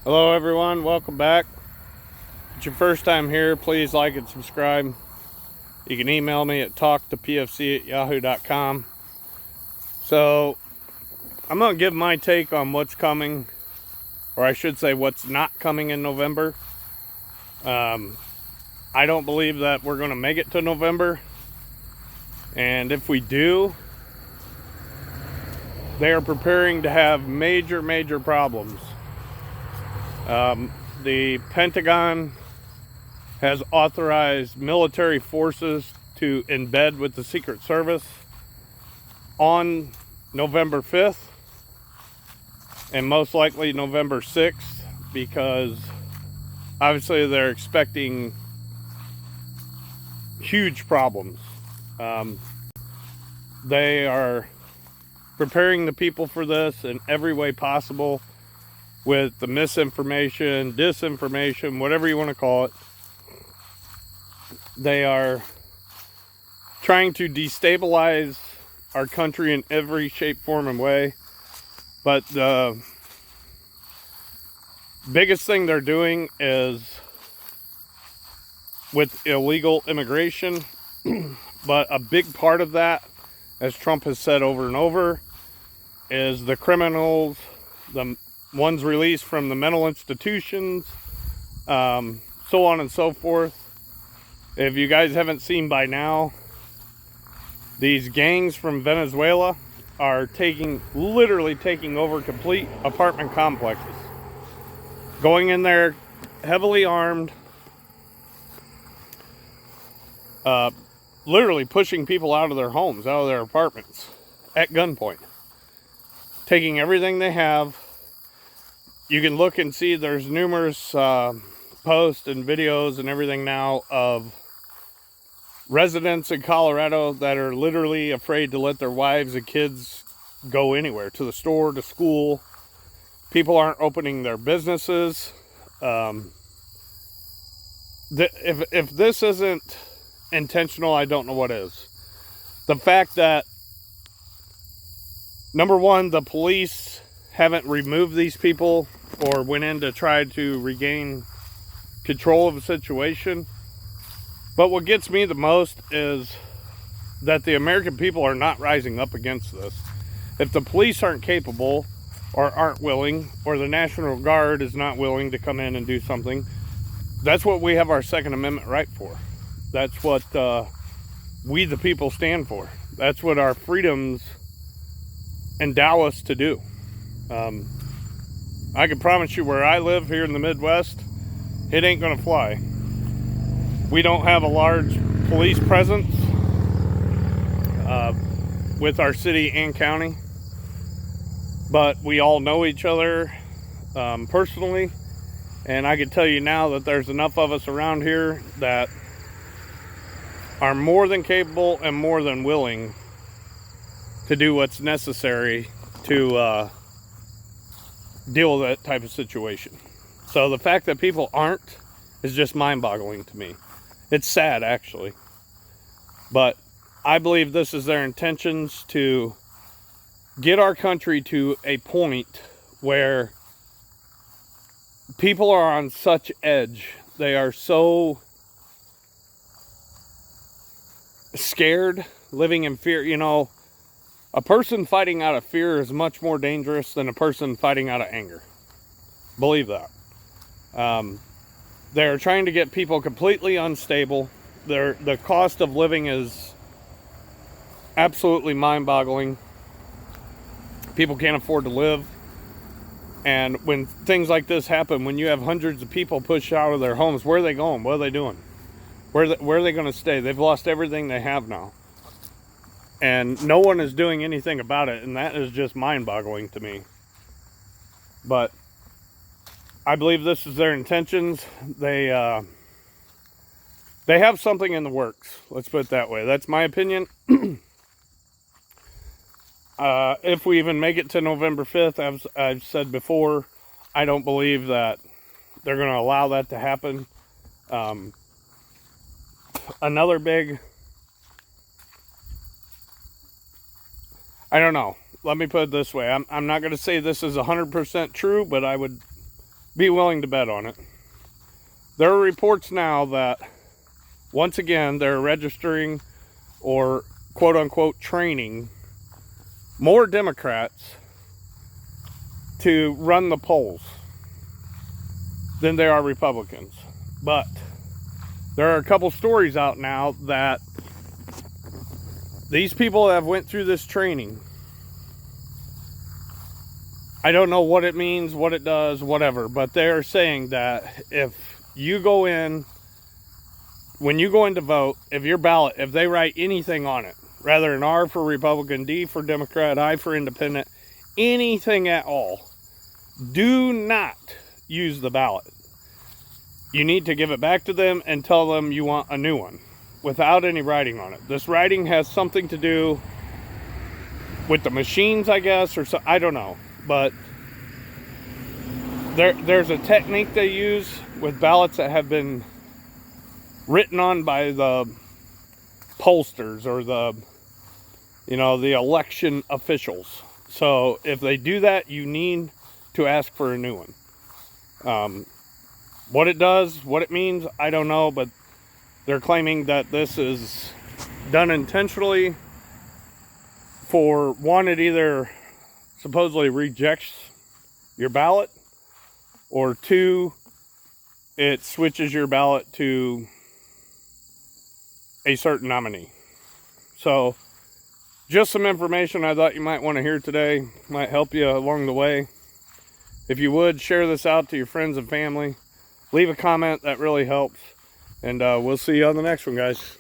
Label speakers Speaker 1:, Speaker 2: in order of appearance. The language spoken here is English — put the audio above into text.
Speaker 1: Hello everyone, welcome back. If it's your first time here, please like and subscribe. You can email me at talktopfc@yahoo.com. So I'm going to give my take on what's coming, or I should say what's not coming in November. I don't believe that we're going to make it to November, and if we do, they are preparing to have major problems. The Pentagon has authorized military forces to embed with the Secret Service on November 5th and most likely November 6th, because obviously they're expecting huge problems. They are preparing the people for this in every way possible with the misinformation, disinformation, whatever you want to call it. They are trying to destabilize our country in every shape, form, and way. But the biggest thing they're doing is with illegal immigration. But a big part of that, as Trump has said over and over, is the criminals, the ones released from the mental institutions, so on and so forth. If you guys haven't seen by now, these gangs from Venezuela are literally taking over complete apartment complexes. Going in there heavily armed, literally pushing people out of their homes, out of their apartments at gunpoint. Taking everything they have. You can look and see there's numerous posts and videos and everything now of residents in Colorado that are literally afraid to let their wives and kids go anywhere, to the store, to school. People aren't opening their businesses. If this isn't intentional, I don't know what is. The fact that, number one, the police haven't removed these people or went in to try to regain control of the situation. But what gets me the most is that the American people are not rising up against this. If the police aren't capable or aren't willing, or the National Guard is not willing to come in and do something, that's what we have our Second Amendment right for. That's what we the people stand for. That's what our freedoms endow us to do. I can promise you, where I live here in the Midwest, it ain't gonna fly. We don't have a large police presence with our city and county, but we all know each other personally, and I can tell you now that there's enough of us around here that are more than capable and more than willing to do what's necessary to deal with that type of situation. So the fact that people aren't is just mind-boggling to me. It's sad, actually. But I believe this is their intentions, to get our country to a point where people are on such edge. They are so scared, living in fear. You know, a person fighting out of fear is much more dangerous than a person fighting out of anger. Believe that. They're trying to get people completely unstable. The cost of living is absolutely mind-boggling. People can't afford to live. And when things like this happen, when you have hundreds of people pushed out of their homes, where are they going? What are they doing? Where are they going to stay? They've lost everything they have now. And no one is doing anything about it, and that is just mind-boggling to me. But I believe this is their intentions. They have something in the works. Let's put it that way. That's my opinion. If we even make it to November 5th, as I've said before, I don't believe that they're going to allow that to happen. Another big, I don't know. Let me put it this way. I'm not going to say this is 100% true, but I would be willing to bet on it. There are reports now that, once again, they're registering or quote-unquote training more Democrats to run the polls than there are Republicans. But there are a couple stories out now that these people have went through this training. I don't know what it means, what it does, whatever, but they are saying that if you go in, when you go in to vote, if your ballot, if they write anything on it, rather an R for Republican, D for Democrat, I for Independent, anything at all, do not use the ballot. You need to give it back to them and tell them you want a new one without any writing on it. This writing has something to do with the machines, I guess, or so, I don't know. But there's a technique they use with ballots that have been written on by the pollsters or the election officials. So if they do that, you need to ask for a new one. What it does, what it means, I don't know, but they're claiming that this is done intentionally for one, it either supposedly rejects your ballot, or two, it switches your ballot to a certain nominee. So just some information I thought you might want to hear today, might help you along the way. If you would, share this out to your friends and family. Leave a comment, that really helps. And we'll see you on the next one, guys.